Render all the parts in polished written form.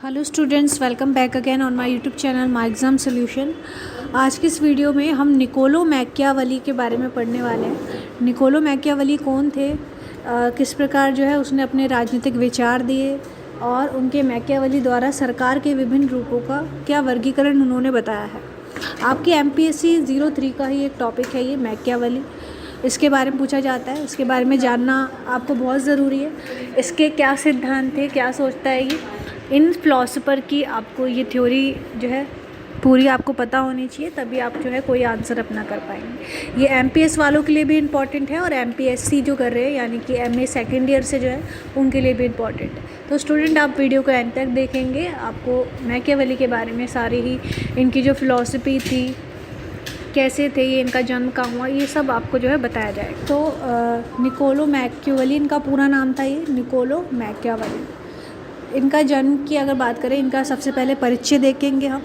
Hello students, welcome back again on my YouTube channel my exam solution. आज की इस video में हम निकोलो मैकियावेली के बारे में पढ़ने वाले हैं। निकोलो मैकियावेली कौन थे, किस प्रकार जो है उसने अपने राजनीतिक विचार दिए और उनके मैकियावेली द्वारा सरकार के विभिन्न रूपों का क्या वर्गीकरण उन्होंने बताया है। आपकी MPSC 03 का ही एक टॉपिक है ये मैकियावेली। इसके बारे में पूछा जाता है, इसके बारे में जानना आपको बहुत ज़रूरी है। इसके क्या सिद्धांत थे, क्या सोचता है ये, इन फ़िलासफ़र की आपको ये थ्योरी जो है पूरी आपको पता होनी चाहिए, तभी आप जो है कोई आंसर अपना कर पाएंगे। ये MPS वालों के लिए भी इम्पॉर्टेंट है और MPSC जो कर रहे हैं यानी कि MA सेकेंड ईयर से जो है उनके लिए भी इम्पॉर्टेंट है। तो स्टूडेंट आप वीडियो को एंड तक देखेंगे, आपको मैकियावेली के बारे में सारी ही इनकी जो फ़िलासफ़ी थी, कैसे थे ये, इनका जन्म कहाँ हुआ, ये सब आपको जो है बताया जाएगा। तो निकोलो मैकियावेली इनका पूरा नाम था, ये निकोलो मैकियावेली। इनका जन्म की अगर बात करें, इनका सबसे पहले परिचय देखेंगे हम।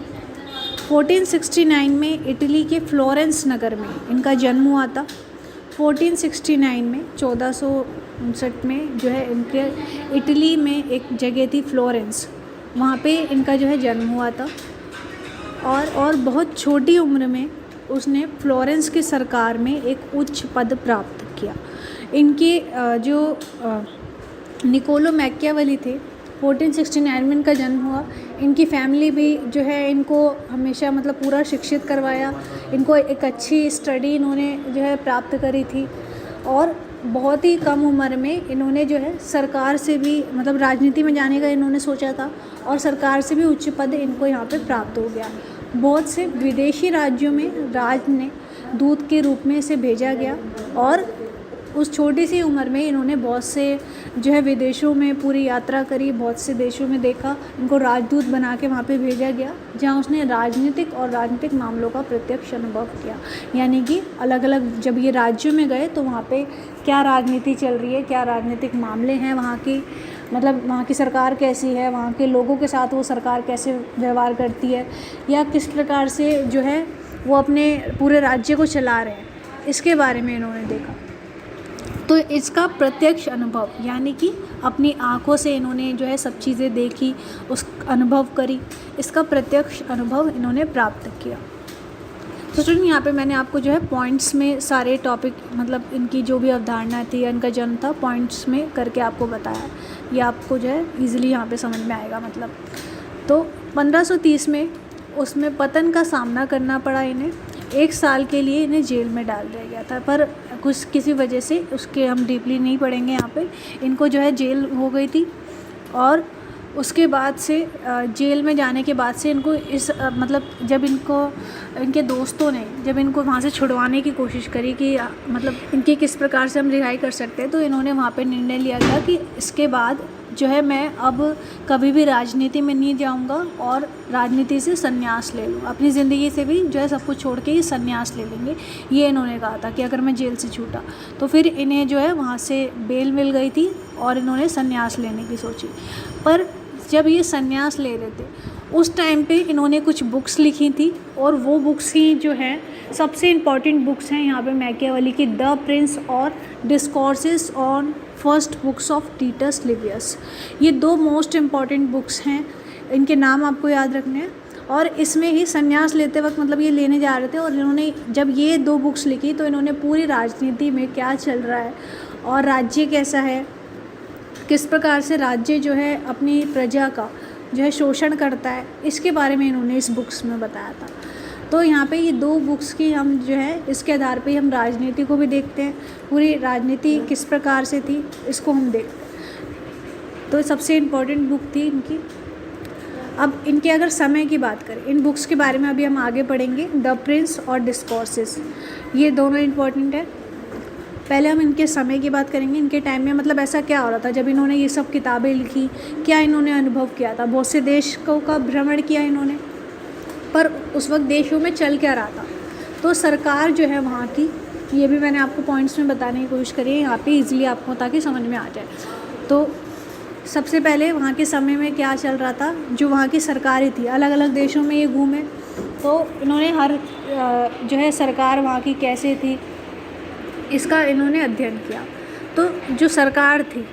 1469 में इटली के फ्लोरेंस नगर में इनका जन्म हुआ था। 1469 में 1459 में जो है इनके इटली में एक जगह थी फ्लोरेंस, वहाँ पे इनका जो है जन्म हुआ था। और बहुत छोटी उम्र में उसने फ्लोरेंस की सरकार में एक उच्च पद प्राप्त किया। इनके जो निकोलो मैकियावेली थे, 1469 में इनका जन्म हुआ। इनकी फैमिली भी जो है इनको हमेशा मतलब पूरा शिक्षित करवाया, इनको एक अच्छी स्टडी इन्होंने जो है प्राप्त करी थी और बहुत ही कम उम्र में इन्होंने जो है सरकार से भी मतलब राजनीति में जाने का इन्होंने सोचा था और सरकार से भी उच्च पद इनको यहाँ पे प्राप्त हो गया। बहुत से विदेशी राज्यों में राज ने दूत के रूप में इसे भेजा गया और उस छोटी सी उम्र में इन्होंने बहुत से जो है विदेशों में पूरी यात्रा करी, बहुत से देशों में देखा। इनको राजदूत बना के वहाँ पे भेजा गया जहाँ उसने राजनीतिक मामलों का प्रत्यक्ष अनुभव किया। यानी कि अलग अलग जब ये राज्यों में गए तो वहाँ पे क्या राजनीति चल रही है, क्या राजनीतिक मामले हैं वहाँ की, मतलब वहाँ की सरकार कैसी है, वहाँ के लोगों के साथ वो सरकार कैसे व्यवहार करती है या किस प्रकार से जो है वो अपने पूरे राज्य को चला रहे हैं, इसके बारे में इन्होंने देखा। तो इसका प्रत्यक्ष अनुभव यानी कि अपनी आँखों से इन्होंने जो है सब चीज़ें देखी, उस अनुभव करी, इसका प्रत्यक्ष अनुभव इन्होंने प्राप्त किया। तो स्टूडेंट यहाँ पे मैंने आपको जो है पॉइंट्स में सारे टॉपिक मतलब इनकी जो भी अवधारणा थी, इनका जन्म था, पॉइंट्स में करके आपको बताया। ये आपको जो है ईज़िली यहाँ पे समझ में आएगा। मतलब तो 1530 में उसमें पतन का सामना करना पड़ा इन्हें। 1 साल के लिए इन्हें जेल में डाल दिया गया था, पर किसी वजह से उसके हम डीपली नहीं पढ़ेंगे यहाँ पे। इनको जो है जेल हो गई थी और उसके बाद से जेल में जाने के बाद से इनको मतलब जब इनके दोस्तों ने जब इनको वहाँ से छुड़वाने की कोशिश करी कि मतलब इनकी किस प्रकार से हम रिहाई कर सकते हैं, तो इन्होंने वहाँ पे निर्णय लिया गया कि इसके बाद जो है मैं अब कभी भी राजनीति में नहीं जाऊंगा और राजनीति से संन्यास ले लूँ, अपनी ज़िंदगी से भी जो है सब कुछ छोड़ के ये संन्यास ले लेंगे। ये इन्होंने कहा था कि अगर मैं जेल से छूटा तो फिर इन्हें जो है वहाँ से बेल मिल गई थी और इन्होंने संन्यास लेने की सोची। पर जब ये संन्यास ले रहे थे उस टाइम पे इन्होंने कुछ बुक्स लिखी थी और वो बुक्स ही जो है सबसे इम्पॉर्टेंट बुक्स हैं यहाँ पे मैकियावेली की, द प्रिंस और Discourses on First Books of Titus Livius. ये 2 मोस्ट इम्पॉर्टेंट बुक्स हैं, इनके नाम आपको याद रखने हैं। और इसमें ही संन्यास लेते वक्त मतलब ये लेने जा रहे थे और इन्होंने जब ये 2 बुक्स लिखी तो इन्होंने पूरी राजनीति में क्या चल रहा है और राज्य कैसा है, किस प्रकार से राज्य जो है अपनी प्रजा का जो है शोषण करता है, इसके बारे में इन्होंने इस बुक्स में बताया था। तो यहाँ पे ये 2 बुक्स की हम जो है इसके आधार पे हम राजनीति को भी देखते हैं, पूरी राजनीति किस प्रकार से थी इसको हम देखते हैं। तो सबसे इम्पोर्टेंट बुक थी इनकी। अब इनके अगर समय की बात करें, इन बुक्स के बारे में अभी हम आगे पढ़ेंगे। द प्रिंस और डिस्कोर्सेस, ये दोनों इम्पॉर्टेंट है। पहले हम इनके समय की बात करेंगे। इनके टाइम में मतलब ऐसा क्या हो रहा था जब इन्होंने ये सब किताबें लिखी, क्या इन्होंने अनुभव किया था। बहुत से देशों का भ्रमण किया इन्होंने, पर उस वक्त देशों में चल क्या रहा था। तो सरकार जो है वहाँ की, ये भी मैंने आपको पॉइंट्स में बताने की कोशिश करी है यहाँ पे ईज़िली आपको, ताकि समझ में आ जाए। तो सबसे पहले वहाँ के समय में क्या चल रहा था, जो वहाँ की सरकारें थी, अलग अलग देशों में ये घूमे तो इन्होंने हर जो है सरकार वहाँ की कैसे थी इसका इन्होंने अध्ययन किया। तो जो सरकार थी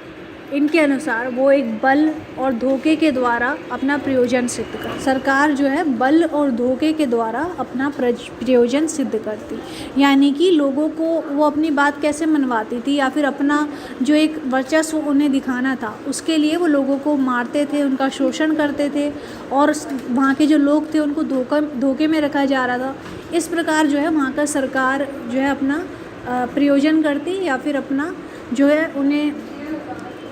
इनके अनुसार वो एक बल और धोखे के द्वारा अपना प्रयोजन सिद्ध कर, सरकार जो है बल और धोखे के द्वारा अपना प्रयोजन सिद्ध करती, यानी कि लोगों को वो अपनी बात कैसे मनवाती थी या फिर अपना जो एक वर्चस्व उन्हें दिखाना था उसके लिए वो लोगों को मारते थे, उनका शोषण करते थे और वहाँ के जो लोग थे उनको धोखे में रखा जा रहा था। इस प्रकार जो है वहाँ का सरकार जो है अपना प्रयोजन करती या फिर अपना जो है उन्हें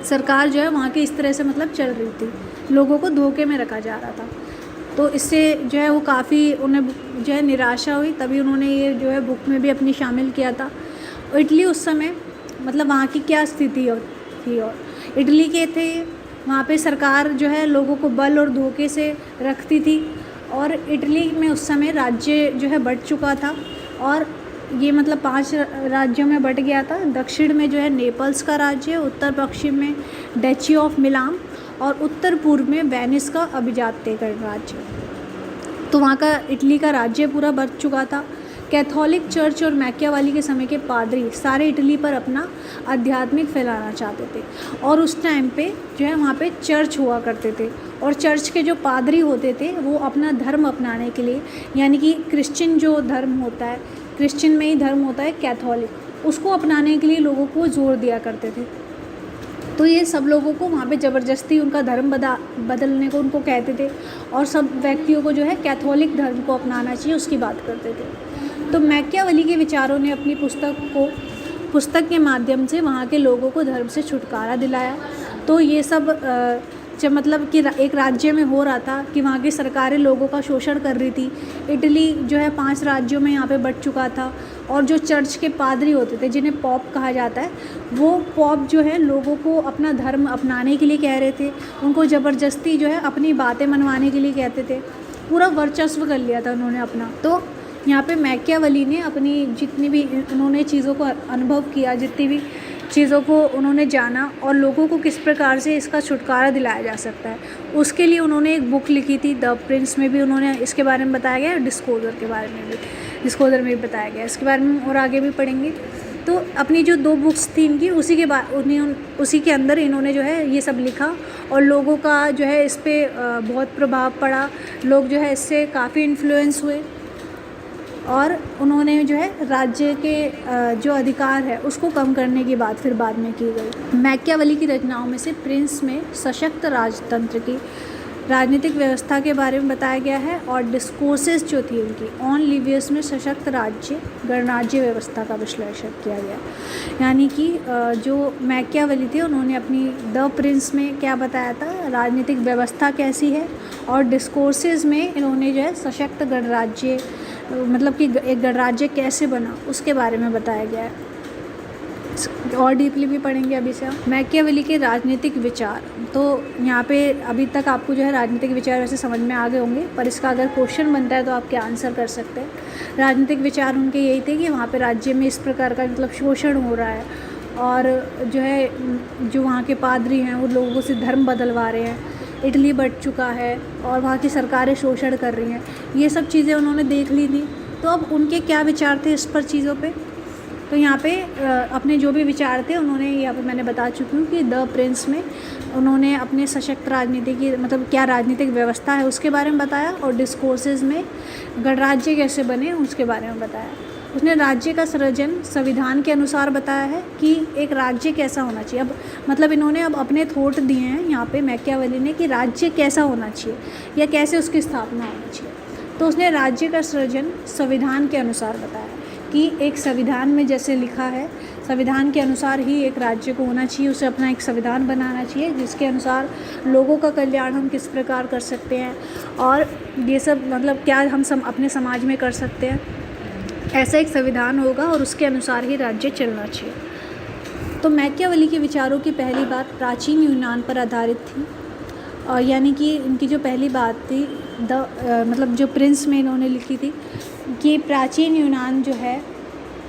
सरकार जो है वहाँ के इस तरह से मतलब चल रही थी, लोगों को धोखे में रखा जा रहा था। तो इससे जो है वो काफ़ी उन्हें जो है निराशा हुई, तभी उन्होंने ये जो है बुक में भी अपनी शामिल किया था। इटली उस समय मतलब वहाँ की क्या स्थिति थी, और इटली के थे वहाँ पे सरकार जो है लोगों को बल और धोखे से रखती थी, और इटली में उस समय राज्य जो है बँट चुका था और ये मतलब 5 राज्यों में बँट गया था। दक्षिण में जो है नेपल्स का राज्य, उत्तर पश्चिम में डची ऑफ मिलान और उत्तर पूर्व में वेनिस का अभिजात्य गणराज्य। तो वहाँ का इटली का राज्य पूरा बँट चुका था। कैथोलिक चर्च और मैकियावेली के समय के पादरी सारे इटली पर अपना आध्यात्मिक फैलाना चाहते थे, और उस टाइम पे जो है वहाँ पे चर्च हुआ करते थे, और चर्च के जो पादरी होते थे वो अपना धर्म अपनाने के लिए, यानी कि क्रिश्चियन जो धर्म होता है, क्रिश्चियन में ही धर्म होता है कैथोलिक, उसको अपनाने के लिए लोगों को जोर दिया करते थे। तो ये सब लोगों को वहाँ पे ज़बरदस्ती उनका धर्म बदलने को उनको कहते थे, और सब व्यक्तियों को जो है कैथोलिक धर्म को अपनाना चाहिए उसकी बात करते थे। तो मैकियावेली के विचारों ने अपनी पुस्तक के माध्यम से वहाँ के लोगों को धर्म से छुटकारा दिलाया। तो ये सब जब मतलब कि एक राज्य में हो रहा था कि वहाँ की सरकारें लोगों का शोषण कर रही थी, इटली जो है 5 राज्यों में यहाँ पे बँट चुका था, और जो चर्च के पादरी होते थे जिन्हें पॉप कहा जाता है, वो पॉप जो है लोगों को अपना धर्म अपनाने के लिए कह रहे थे, उनको ज़बरदस्ती जो है अपनी बातें मनवाने के लिए कहते थे, पूरा वर्चस्व कर लिया था उन्होंने अपना। तो यहाँ पे मैकियावेली ने अपनी जितनी भी उन्होंने चीज़ों को अनुभव किया, जितनी भी चीज़ों को उन्होंने जाना और लोगों को किस प्रकार से इसका छुटकारा दिलाया जा सकता है, उसके लिए उन्होंने एक बुक लिखी थी द प्रिंस में भी उन्होंने इसके बारे में बताया गया, डिस्क्लोजर के बारे में भी, डिस्क्लोजर में भी बताया गया, इसके बारे में और आगे भी पढ़ेंगे। तो अपनी जो 2 बुक्स थी इनकी उसी के अंदर इन्होंने जो है ये सब लिखा, और लोगों का जो है इस पर बहुत प्रभाव पड़ा, लोग जो है इससे काफ़ी इन्फ्लुएंस हुए, और उन्होंने जो है राज्य के जो अधिकार है उसको कम करने की बात फिर बाद में की गई। मैकियावेली की रचनाओं में से प्रिंस में सशक्त राजतंत्र की राजनीतिक व्यवस्था के बारे में बताया गया है, और डिस्कोर्सेस जो थी उनकी ऑन लिवियस में सशक्त गणराज्य व्यवस्था का विश्लेषण किया गया। यानी कि जो मैकियावेली थे उन्होंने अपनी द प्रिंस में क्या बताया था, राजनीतिक व्यवस्था कैसी है, और डिस्कोर्सेस में इन्होंने जो है सशक्त गणराज्य मतलब कि एक गणराज्य कैसे बना उसके बारे में बताया गया है। और डीपली भी पढ़ेंगे अभी से। मैकियावेली के राजनीतिक विचार, तो यहाँ पे अभी तक आपको जो है राजनीतिक विचार वैसे समझ में आ गए होंगे, पर इसका अगर क्वेश्चन बनता है तो आप क्या आंसर कर सकते हैं। राजनीतिक विचार उनके यही थे कि वहाँ पे राज्य में इस प्रकार का मतलब शोषण हो रहा है, और जो वहाँ के पादरी हैं वो लोगों से धर्म बदलवा रहे हैं, इटली बँट चुका है और वहाँ की सरकारें शोषण कर रही हैं, ये सब चीज़ें उन्होंने देख ली थी। तो अब उनके क्या विचार थे इस पर चीज़ों पे, तो यहाँ पे अपने जो भी विचार थे उन्होंने यहाँ पे मैंने बता चुकी हूँ कि द प्रिंस में उन्होंने अपने सशक्त राजनीति की मतलब क्या राजनीतिक व्यवस्था है उसके बारे में बताया, और डिस्कोर्सेज में गणराज्य कैसे बने उसके बारे में बताया। उसने राज्य का सृजन संविधान के अनुसार बताया है कि एक राज्य कैसा होना चाहिए। अब मतलब इन्होंने अब अपने थॉट दिए हैं यहाँ पे मैकियावेली ने कि राज्य कैसा होना चाहिए या कैसे उसकी स्थापना होनी चाहिए। तो उसने राज्य का सृजन संविधान के अनुसार बताया कि एक संविधान में जैसे लिखा है, संविधान के अनुसार ही एक राज्य को होना चाहिए, उसे अपना एक संविधान बनाना चाहिए जिसके अनुसार लोगों का कल्याण हम किस प्रकार कर सकते हैं, और ये सब मतलब क्या हम अपने समाज में कर सकते हैं, ऐसा एक संविधान होगा और उसके अनुसार ही राज्य चलना चाहिए। तो मैकियावेली के विचारों की पहली बात प्राचीन यूनान पर आधारित थी, यानी कि इनकी जो पहली बात थी मतलब जो प्रिंस में इन्होंने लिखी थी कि प्राचीन यूनान जो है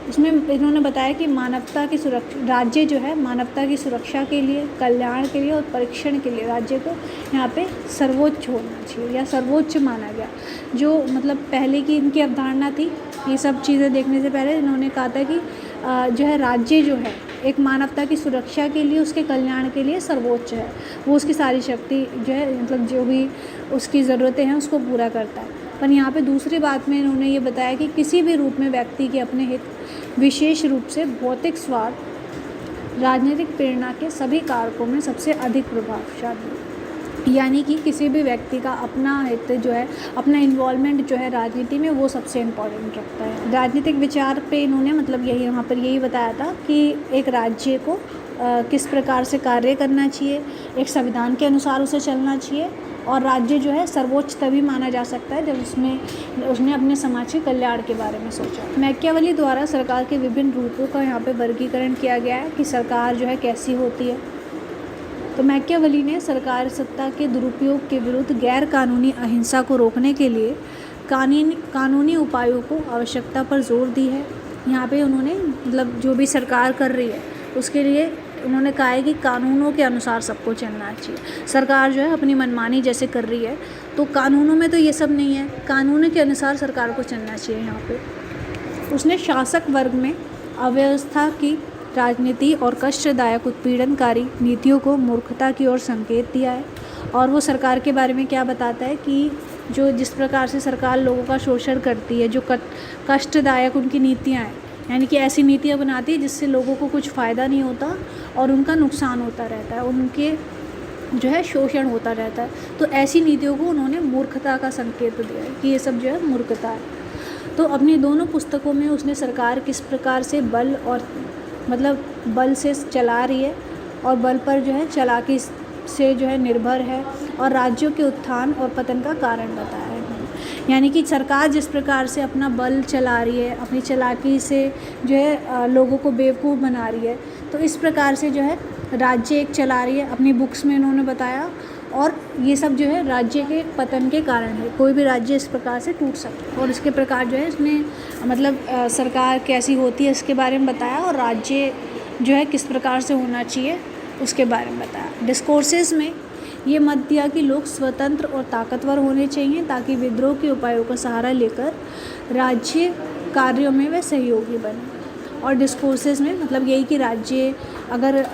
उसमें इन्होंने बताया कि मानवता की सुरक्षा, राज्य जो है मानवता की सुरक्षा के लिए, कल्याण के लिए और परीक्षण के लिए राज्य को यहाँ पे सर्वोच्च होना चाहिए या सर्वोच्च माना गया। जो मतलब पहले की इनकी अवधारणा थी, ये सब चीज़ें देखने से पहले इन्होंने कहा था कि जो है राज्य जो है एक मानवता की सुरक्षा के लिए, उसके कल्याण के लिए सर्वोच्च है। वो उसकी सारी शक्ति जो है, मतलब जो भी उसकी ज़रूरतें हैं उसको पूरा करता है। पर यहाँ पे दूसरी बात में इन्होंने ये बताया कि किसी भी रूप में व्यक्ति के अपने हित, विशेष रूप से भौतिक स्वार्थ, राजनीतिक प्रेरणा के सभी कारकों में सबसे अधिक प्रभावशाली। यानी कि किसी भी व्यक्ति का अपना हित जो है, अपना इन्वॉल्वमेंट जो है राजनीति में, वो सबसे इम्पोर्टेंट रखता है। राजनीतिक विचार पे इन्होंने मतलब यही यहाँ पर यही बताया था कि एक राज्य को किस प्रकार से कार्य करना चाहिए, एक संविधान के अनुसार उसे चलना चाहिए, और राज्य जो है सर्वोच्च तभी माना जा सकता है जब उसने अपने समाज के कल्याण के बारे में सोचा। मैकियावेली द्वारा सरकार के विभिन्न रूपों का यहाँ पे वर्गीकरण किया गया है कि सरकार जो है कैसी होती है। तो मैकियावेली ने सरकार सत्ता के दुरुपयोग के विरुद्ध गैर कानूनी अहिंसा को रोकने के लिए कानूनी उपायों को आवश्यकता पर जोर दी है। यहाँ पे उन्होंने मतलब जो भी सरकार कर रही है उसके लिए उन्होंने कहा है कि कानूनों के अनुसार सबको चलना चाहिए। सरकार जो है अपनी मनमानी जैसे कर रही है, तो कानूनों में तो ये सब नहीं है, कानूनों के अनुसार सरकार को चलना चाहिए। यहाँ पे उसने शासक वर्ग में अव्यवस्था की राजनीति और कष्टदायक उत्पीड़नकारी नीतियों को मूर्खता की ओर संकेत दिया है। और वो सरकार के बारे में क्या बताता है कि जो जिस प्रकार से सरकार लोगों का शोषण करती है, जो कष्टदायक उनकी नीतियाँ हैं, यानी कि ऐसी नीतियाँ बनाती है जिससे लोगों को कुछ फ़ायदा नहीं होता और उनका नुकसान होता रहता है, उनके जो है शोषण होता रहता है। तो ऐसी नीतियों को उन्होंने मूर्खता का संकेत दिया है कि ये सब जो है मूर्खता है। तो अपनी दोनों पुस्तकों में उसने सरकार किस प्रकार से बल और मतलब बल से चला रही है और बल पर जो है चालाकी से जो है निर्भर है, और राज्यों के उत्थान और पतन का कारण बताया है। यानी कि सरकार जिस प्रकार से अपना बल चला रही है, अपनी चालाकी से जो है लोगों को बेवकूफ़ बना रही है, तो इस प्रकार से जो है राज्य एक चला रही है, अपनी बुक्स में इन्होंने बताया। और ये सब जो है राज्य के पतन के कारण है, कोई भी राज्य इस प्रकार से टूट सकता है। और इसके प्रकार जो है इसने मतलब सरकार कैसी होती है इसके बारे में बताया, और राज्य जो है किस प्रकार से होना चाहिए उसके बारे में बताया। डिस्कोर्सेस में ये मत दिया कि लोग स्वतंत्र और ताकतवर होने चाहिए ताकि विद्रोह के उपायों का सहारा लेकर राज्य कार्यों में वे सहयोगी बने। और डिस्कोर्सेस में मतलब यही कि राज्य अगर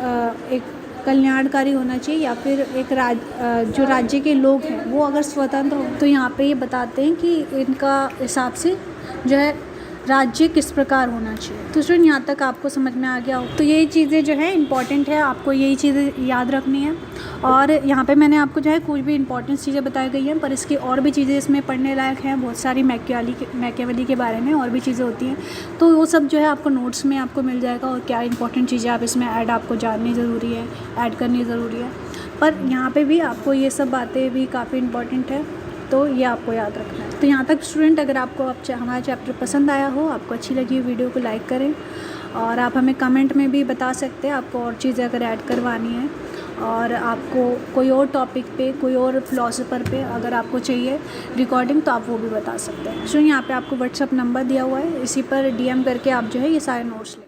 एक कल्याणकारी होना चाहिए, या फिर एक जो राज्य के लोग हैं वो अगर स्वतंत्र हो, तो यहाँ पे ये बताते हैं कि इनका हिसाब से जो है राज्य किस प्रकार होना चाहिए। तो स्टूडेंट यहाँ तक आपको समझ में आ गया हो, तो यही चीज़ें जो है इंपॉर्टेंट है, आपको यही चीज़ें याद रखनी है। और यहाँ पे मैंने आपको जो है कुछ भी इंपॉर्टेंट चीज़ें बताई गई हैं, पर इसकी और भी चीज़ें इसमें पढ़ने लायक हैं, बहुत सारी मैकियावेली के बारे में और भी चीज़ें होती हैं, तो वो सब जो है आपको नोट्स में आपको मिल जाएगा। और क्या इंपॉर्टेंट चीज़ें आप इसमें आपको जाननी ज़रूरी है, ऐड करनी ज़रूरी है। पर यहाँ पर भी आपको ये सब बातें भी काफ़ी इंपॉर्टेंट है, तो ये आपको याद रखना है। तो यहाँ तक स्टूडेंट, अगर आपको हमारा चैप्टर पसंद आया हो, आपको अच्छी लगी हो, वीडियो को लाइक करें, और आप हमें कमेंट में भी बता सकते हैं आपको और चीज़ें अगर ऐड करवानी है, और आपको कोई और टॉपिक पे, कोई और फिलोसोफर पे अगर आपको चाहिए रिकॉर्डिंग, तो आप वो भी बता सकते हैं। सो यहाँ पे आपको व्हाट्सअप नंबर दिया हुआ है, इसी पर DM करके आप जो है ये सारे नोट्स लें।